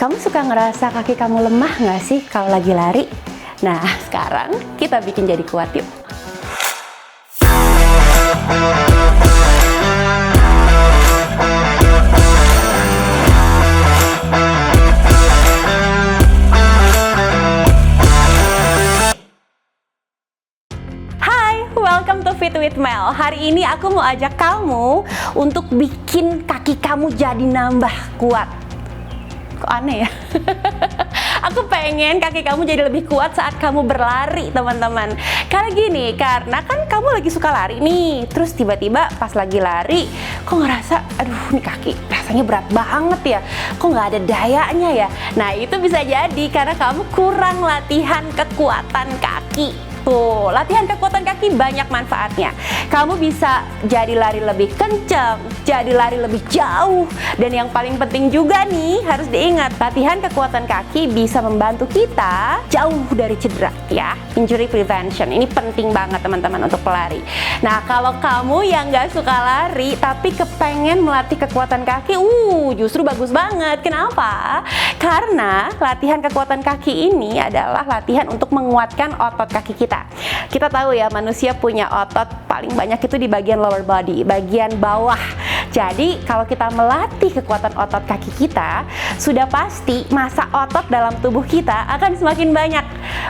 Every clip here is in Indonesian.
Kamu suka ngerasa kaki kamu lemah nggak sih kalau lagi lari? Nah, sekarang kita bikin jadi kuat yuk. Welcome to Fit with Mel. Hari ini aku mau ajak kamu untuk bikin kaki kamu jadi nambah kuat. Kok aneh ya? Aku pengen kaki kamu jadi lebih kuat saat kamu berlari, teman-teman. Karena kan kamu lagi suka lari nih, terus tiba-tiba pas lagi lari, kok ngerasa, aduh nih kaki rasanya berat banget ya, kok nggak ada dayanya ya. Nah itu bisa jadi karena kamu kurang latihan kekuatan kaki. Tuh, latihan kekuatan kaki banyak manfaatnya. Kamu bisa jadi lari lebih kencang, jadi lari lebih jauh. Dan yang paling penting juga nih, harus diingat, latihan kekuatan kaki bisa membantu kita jauh dari cedera ya. Injury prevention, ini penting banget teman-teman untuk pelari. Nah, kalau kamu yang nggak suka lari, tapi kepengen melatih kekuatan kaki, justru bagus banget. Kenapa? Karena latihan kekuatan kaki ini adalah latihan untuk menguatkan otot kaki kita. Kita tahu ya, manusia punya otot paling banyak itu di bagian lower body, bagian bawah. Jadi kalau kita melatih kekuatan otot kaki kita, sudah pasti massa otot dalam tubuh kita akan semakin banyak.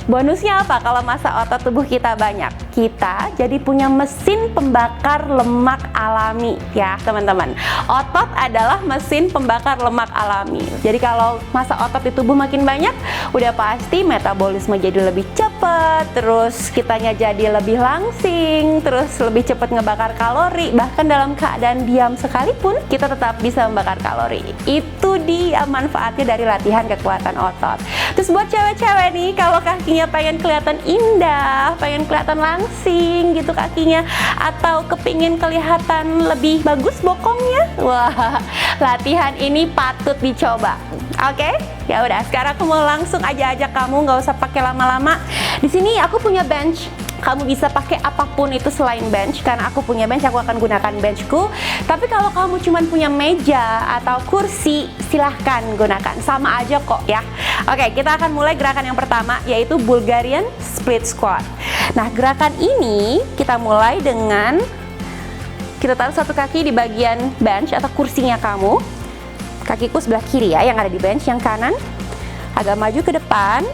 Bonusnya apa kalau massa otot tubuh kita banyak? Kita jadi punya mesin pembakar lemak alami ya teman-teman. Otot adalah mesin pembakar lemak alami. Jadi kalau massa otot di tubuh makin banyak, udah pasti metabolisme jadi lebih cepat, terus kitanya jadi lebih langsing, terus lebih cepat ngebakar kalori. Bahkan dalam keadaan diam sekalipun, kita tetap bisa membakar kalori. Itu dia manfaatnya dari latihan kekuatan otot. Terus buat cewek-cewek nih, kalau kakinya pengen kelihatan indah, pengen kelihatan langsing gitu kakinya, atau kepingin kelihatan lebih bagus bokongnya, wah, latihan ini patut dicoba. Oke? Ya udah, sekarang aku mau langsung aja ajak kamu, nggak usah pakai lama-lama. Di sini aku punya bench. Kamu bisa pakai apapun itu selain bench. Karena aku punya bench, aku akan gunakan benchku. Tapi kalau kamu cuma punya meja atau kursi, silahkan gunakan. Sama aja kok ya. Oke, kita akan mulai gerakan yang pertama, yaitu Bulgarian Split Squat. Nah, gerakan ini kita mulai dengan kita taruh satu kaki di bagian bench atau kursinya kamu. Kakiku sebelah kiri ya, yang ada di bench. Yang kanan agak maju ke depan.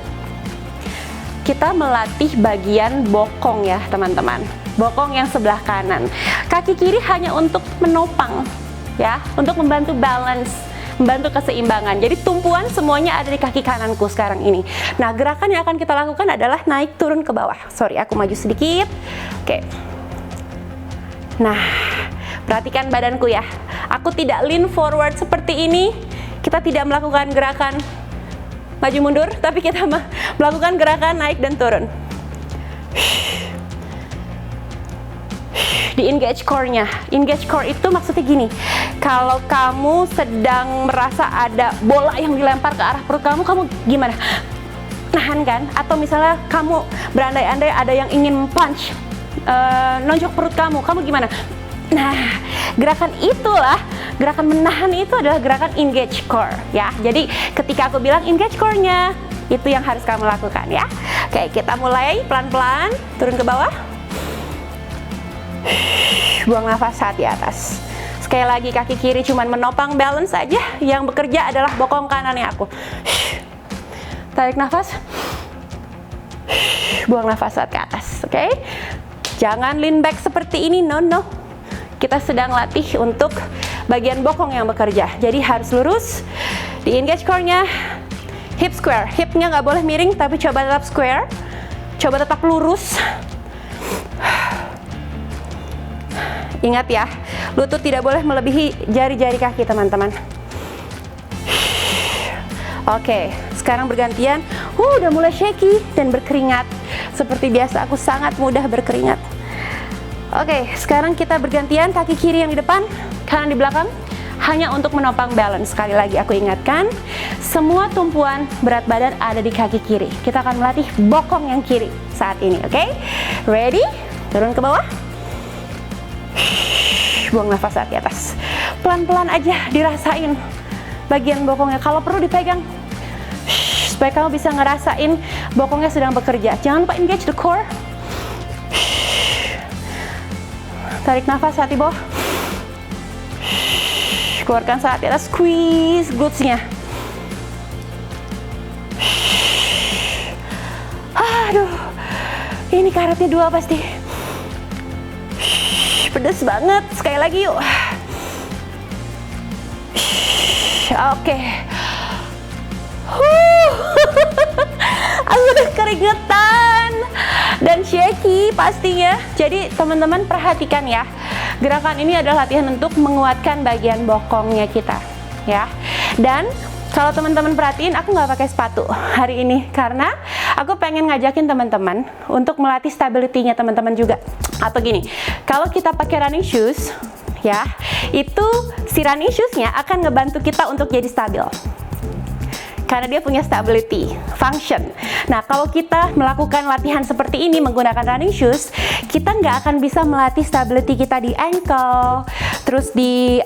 Kita melatih bagian bokong ya teman-teman, bokong yang sebelah kanan. Kaki kiri hanya untuk menopang ya, untuk membantu balance, membantu keseimbangan. Jadi tumpuan semuanya ada di kaki kananku sekarang ini. Nah, gerakan yang akan kita lakukan adalah naik turun ke bawah. Sorry, aku maju sedikit. Oke. Nah, perhatikan badanku ya. Aku tidak lean forward seperti ini. Kita tidak melakukan gerakan maju mundur, tapi kita melakukan gerakan naik dan turun. Di engage core-nya. Engage core itu maksudnya gini, kalau kamu sedang merasa ada bola yang dilempar ke arah perut kamu, kamu gimana? Nahan kan? Atau misalnya kamu berandai-andai ada yang ingin punch, nonjok perut kamu, kamu gimana? Nah, gerakan itulah, gerakan menahan itu adalah gerakan engage core ya. Jadi ketika aku bilang engage core-nya, itu yang harus kamu lakukan ya. Oke, kita mulai pelan-pelan turun ke bawah. Buang nafas saat di atas. Sekali lagi, kaki kiri cuman menopang balance aja, yang bekerja adalah bokong kanannya aku. Tarik nafas. Buang nafas saat ke atas, oke? Jangan lean back seperti ini, no. Kita sedang latih untuk bagian bokong yang bekerja. Jadi harus lurus. Di engage core-nya, hip square. Hipnya nggak boleh miring, tapi coba tetap square. Coba tetap lurus. Ingat ya, lutut tidak boleh melebihi jari-jari kaki teman-teman. Oke, sekarang bergantian. Udah mulai shaky dan berkeringat. Seperti biasa, aku sangat mudah berkeringat. Oke, sekarang kita bergantian, kaki kiri yang di depan, kanan di belakang, hanya untuk menopang balance. Sekali lagi aku ingatkan, semua tumpuan berat badan ada di kaki kiri. Kita akan melatih bokong yang kiri saat ini, oke? Ready? Turun ke bawah. Buang nafas saat di atas. Pelan-pelan aja dirasain bagian bokongnya. Kalau perlu dipegang, supaya kamu bisa ngerasain bokongnya sedang bekerja. Jangan lupa engage the core. Tarik nafas saat di bawah. Keluarkan saat di atas, squeeze glutesnya. Aduh, ini karetnya 2 pasti. Pedes banget, sekali lagi yuk. Oke. Aku udah keringetan dan shaky pastinya. Jadi teman-teman perhatikan ya, gerakan ini adalah latihan untuk menguatkan bagian bokongnya kita ya. Dan kalau teman-teman perhatiin, aku nggak pakai sepatu hari ini karena aku pengen ngajakin teman-teman untuk melatih stability-nya teman-teman juga. Atau gini, kalau kita pakai running shoes ya, itu si running shoes-nya akan ngebantu kita untuk jadi stabil karena dia punya stability function. Nah, kalau kita melakukan latihan seperti ini menggunakan running shoes, kita nggak akan bisa melatih stability kita di ankle, terus di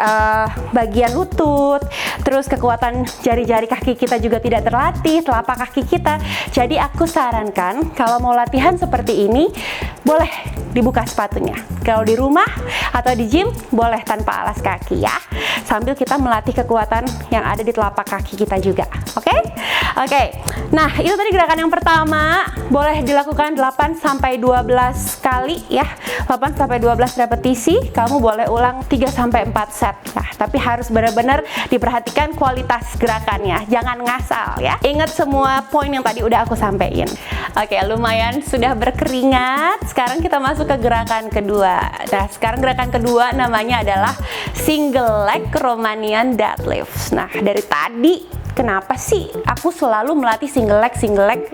bagian lutut, terus kekuatan jari-jari kaki kita juga tidak terlatih, telapak kaki kita. Jadi aku sarankan kalau mau latihan seperti ini, boleh dibuka sepatunya. Kalau di rumah atau di gym, boleh tanpa alas kaki ya, sambil kita melatih kekuatan yang ada di telapak kaki kita juga. Oke? Nah, itu tadi gerakan yang pertama, boleh dilakukan 8-12 kali ya. 8-12 repetisi, kamu boleh ulang 3-4 set ya. Tapi harus benar-benar diperhatikan kualitas gerakannya, jangan ngasal ya. Ingat semua poin yang tadi udah aku sampaikan. Oke, lumayan sudah berkeringat. Sekarang kita masuk ke gerakan kedua. Nah, sekarang gerakan kedua namanya adalah single leg Romanian deadlift. Nah, dari tadi kenapa sih aku selalu melatih single leg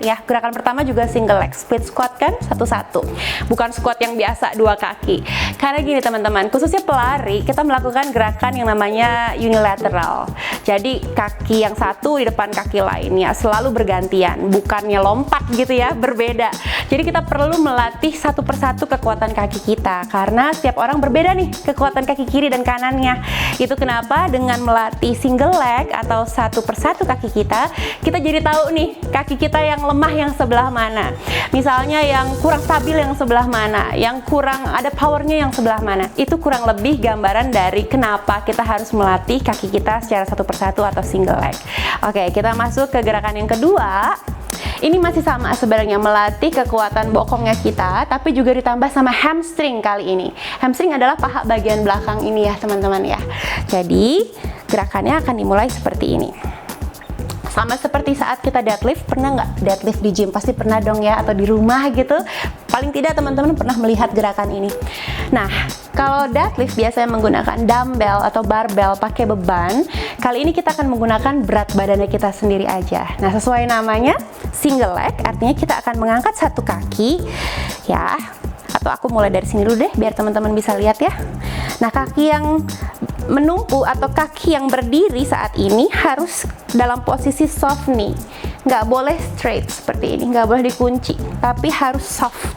ya? Gerakan pertama juga single leg, split squat kan, satu-satu, bukan squat yang biasa 2 kaki. Karena gini teman-teman, khususnya pelari, kita melakukan gerakan yang namanya unilateral. Jadi kaki yang satu di depan kaki lainnya, selalu bergantian, bukannya lompat gitu ya, berbeda. Jadi kita perlu melatih satu persatu kekuatan kaki kita, karena setiap orang berbeda nih kekuatan kaki kiri dan kanannya. Itu kenapa dengan melatih single leg atau satu persatu kaki kita jadi tahu nih kaki kita yang lemah yang sebelah mana, misalnya yang kurang stabil yang sebelah mana, yang kurang ada powernya yang sebelah mana. Itu kurang lebih gambaran dari kenapa kita harus melatih kaki kita secara satu persatu atau single leg. Oke, kita masuk ke gerakan yang kedua. Ini masih sama sebenarnya, melatih kekuatan bokongnya kita, tapi juga ditambah sama hamstring kali ini. Hamstring adalah paha bagian belakang ini ya teman-teman ya. Jadi gerakannya akan dimulai seperti ini. Sama seperti saat kita deadlift, pernah nggak deadlift di gym? Pasti pernah dong ya, atau di rumah gitu. Paling tidak teman-teman pernah melihat gerakan ini. Nah, kalau deadlift biasanya menggunakan dumbbell atau barbell pakai beban. Kali ini kita akan menggunakan berat badannya kita sendiri aja. Nah, sesuai namanya single leg, artinya kita akan mengangkat satu kaki ya. Atau aku mulai dari sini dulu deh, biar teman-teman bisa lihat ya. Nah, kaki yang menumpu atau kaki yang berdiri saat ini harus dalam posisi soft knee, nggak boleh straight seperti ini, nggak boleh dikunci, tapi harus soft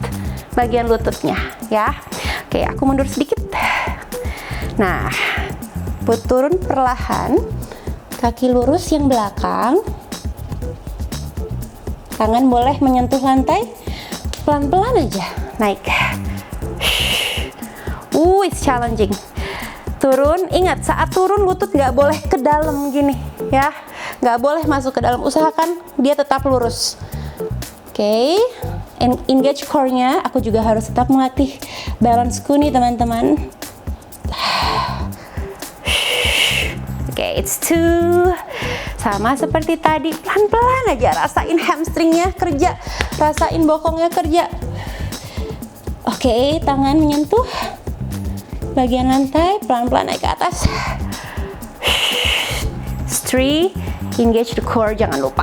bagian lututnya ya. Oke, aku mundur sedikit. Nah, turun perlahan, kaki lurus yang belakang, tangan boleh menyentuh lantai, pelan-pelan aja naik. It's challenging. Turun, ingat saat turun lutut nggak boleh ke dalam gini ya, nggak boleh masuk ke dalam, usahakan dia tetap lurus. Oke, engage core-nya. Aku juga harus tetap melatih balance-ku nih teman-teman. Oke, it's 2. Sama seperti tadi, pelan-pelan aja, rasain hamstringnya kerja, rasain bokongnya kerja. Oke, tangan menyentuh bagian lantai, pelan-pelan naik ke atas. 3, engage the core, jangan lupa.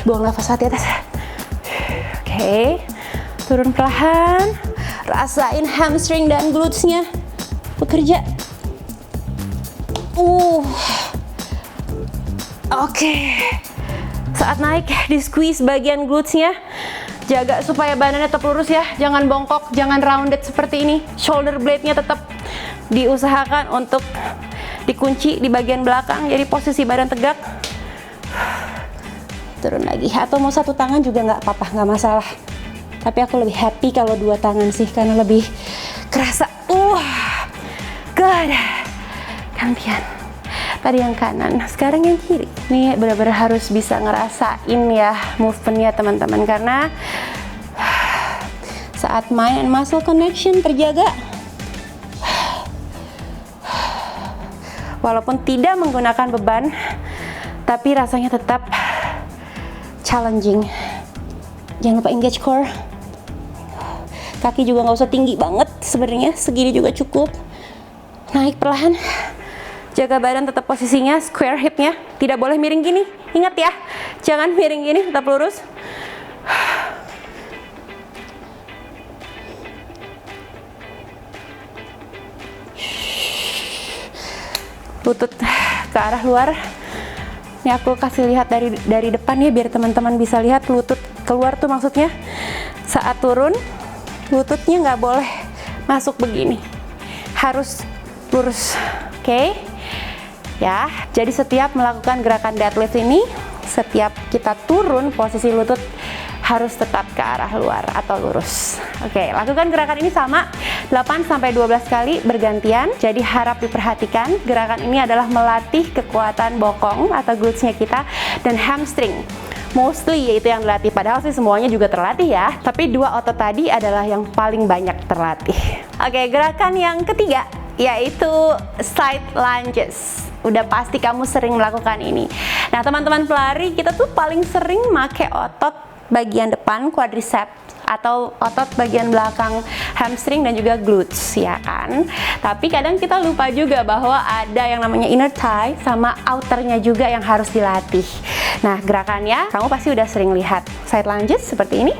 Buang nafas hati atas. Oke, turun perlahan, rasain hamstring dan glutesnya bekerja. Oke. Saat naik, di squeeze bagian glutesnya, jaga supaya badannya tetap lurus ya, jangan bongkok, jangan rounded seperti ini, shoulder blade-nya tetap diusahakan untuk dikunci di bagian belakang, jadi posisi badan tegak. Turun lagi, atau mau satu tangan juga nggak apa-apa, nggak masalah. Tapi aku lebih happy kalau dua tangan sih, karena lebih kerasa. Good. Gantian. Tadi yang kanan, sekarang yang kiri. Ini benar-benar harus bisa ngerasain ya movementnya teman-teman, karena saat mind and muscle connection terjaga, walaupun tidak menggunakan beban, tapi rasanya tetap challenging. Jangan lupa engage core. Kaki juga nggak usah tinggi banget sebenarnya, segini juga cukup. Naik perlahan. Jaga badan tetap posisinya square hipnya, tidak boleh miring gini. Ingat ya, jangan miring gini, tetap lurus. Lutut ke arah luar. Ini aku kasih lihat dari depan ya, biar teman-teman bisa lihat lutut keluar tuh maksudnya. Saat turun, lututnya nggak boleh masuk begini, harus lurus. Oke? Ya, jadi setiap melakukan gerakan deadlift ini, setiap kita turun, posisi lutut harus tetap ke arah luar atau lurus. Oke, lakukan gerakan ini sama 8-12 kali bergantian. Jadi harap diperhatikan, gerakan ini adalah melatih kekuatan bokong atau glutesnya kita dan hamstring. Mostly yaitu yang dilatih, padahal sih semuanya juga terlatih ya. Tapi dua otot tadi adalah yang paling banyak terlatih. Oke, gerakan yang ketiga yaitu side lunges. Udah pasti kamu sering melakukan ini. Nah, teman-teman pelari, kita tuh paling sering make otot bagian depan quadriceps atau otot bagian belakang hamstring dan juga glutes, ya kan? Tapi kadang kita lupa juga bahwa ada yang namanya inner thigh sama outernya juga yang harus dilatih. Nah, gerakannya kamu pasti udah sering lihat. Side lunges seperti ini.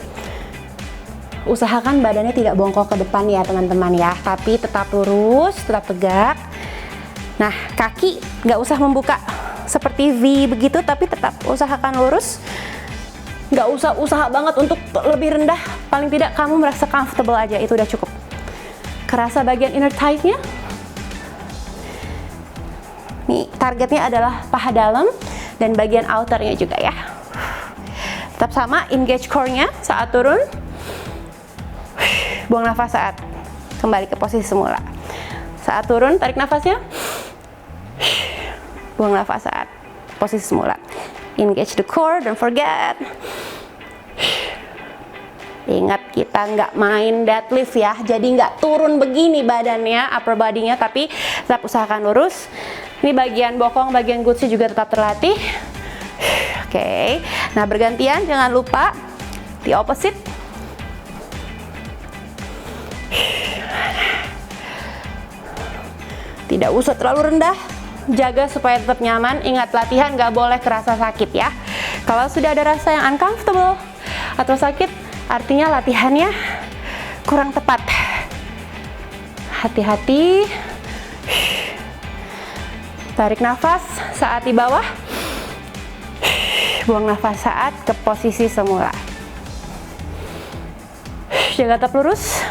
Usahakan badannya tidak bongkok ke depan ya teman-teman ya, tapi tetap lurus, tetap tegak. Nah, kaki nggak usah membuka seperti V begitu, tapi tetap usahakan lurus. Nggak usah usaha banget untuk lebih rendah, paling tidak kamu merasa comfortable aja, itu udah cukup. Kerasa bagian inner thigh-nya. Nih, targetnya adalah paha dalam dan bagian outernya juga ya. Tetap sama, engage core-nya saat turun. Buang nafas saat kembali ke posisi semula. Saat turun, tarik nafasnya. Buang nafas saat posisi semula. Engage the core, don't forget. Ingat, kita nggak main deadlift ya, jadi nggak turun begini badannya, upper body-nya, tapi tetap usahakan lurus. Ini bagian bokong, bagian glutesnya juga tetap terlatih. Oke, nah bergantian, jangan lupa the opposite. Tidak usah terlalu rendah, jaga supaya tetap nyaman. Ingat, latihan nggak boleh kerasa sakit ya. Kalau sudah ada rasa yang uncomfortable atau sakit, artinya latihannya kurang tepat. Hati-hati. Tarik nafas saat di bawah. Buang nafas saat ke posisi semula. Jaga tetap lurus.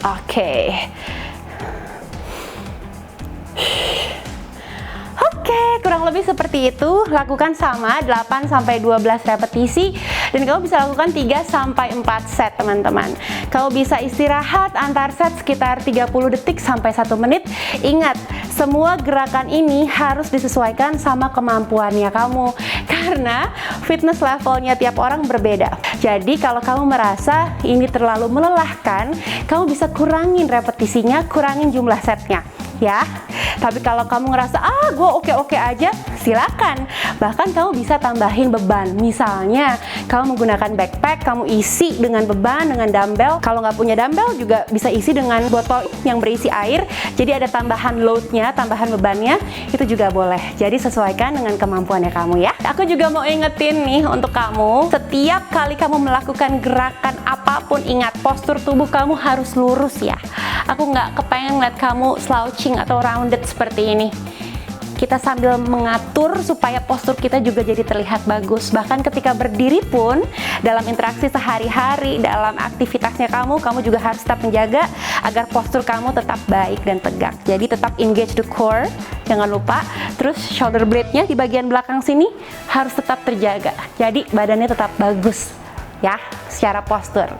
Oke, kurang lebih seperti itu. Lakukan sama 8-12 repetisi dan kamu bisa lakukan 3-4 set, teman-teman. Kamu bisa istirahat antar set sekitar 30 detik sampai 1 menit. Ingat, semua gerakan ini harus disesuaikan sama kemampuannya kamu, karena fitness levelnya tiap orang berbeda. Jadi kalau kamu merasa ini terlalu melelahkan, kamu bisa kurangin repetisinya, kurangin jumlah setnya ya. Tapi kalau kamu ngerasa gue oke-oke aja, silakan. Bahkan kamu bisa tambahin beban. Misalnya kamu menggunakan backpack, kamu isi dengan beban, dengan dumbbell. Kalau nggak punya dumbbell juga bisa isi dengan botol yang berisi air. Jadi ada tambahan loadnya, tambahan bebannya, itu juga boleh. Jadi sesuaikan dengan kemampuannya kamu ya. Aku juga mau ingetin nih untuk kamu, setiap kali kamu melakukan gerakan apapun, ingat postur tubuh kamu harus lurus ya. Aku nggak kepengen ngeliat kamu slouching atau rounded seperti ini. kita sambil mengatur supaya postur kita juga jadi terlihat bagus. Bahkan ketika berdiri pun, dalam interaksi sehari-hari, dalam aktivitasnya kamu juga harus tetap menjaga agar postur kamu tetap baik dan tegak. Jadi tetap engage the core, jangan lupa. Terus shoulder blade-nya di bagian belakang sini harus tetap terjaga. Jadi badannya tetap bagus ya secara postur.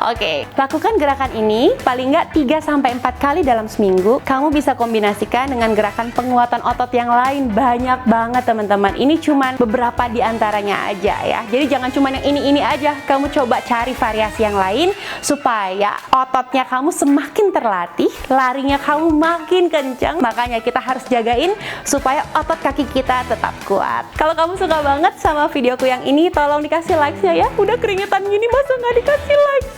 Oke, lakukan gerakan ini paling nggak 3-4 kali dalam seminggu. Kamu bisa kombinasikan dengan gerakan penguatan otot yang lain, banyak banget teman-teman. Ini cuman beberapa di antaranya aja ya. Jadi jangan cuma yang ini aja, kamu coba cari variasi yang lain supaya ototnya kamu semakin terlatih, larinya kamu makin kencang. Makanya kita harus jagain supaya otot kaki kita tetap kuat. Kalau kamu suka banget sama videoku yang ini, tolong dikasih likes-nya ya. Udah keringetan gini masa nggak dikasih likes?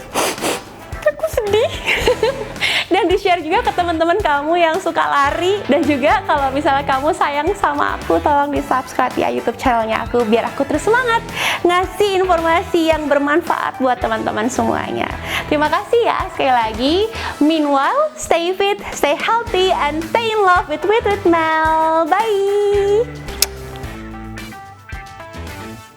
Aku sedih. Dan di-share juga ke teman-teman kamu yang suka lari. Dan juga kalau misalnya kamu sayang sama aku, tolong di-subscribe ya YouTube channelnya aku, biar aku terus semangat ngasih informasi yang bermanfaat buat teman-teman semuanya. Terima kasih ya sekali lagi. Meanwhile, stay fit, stay healthy, and stay in love with Mel. Bye!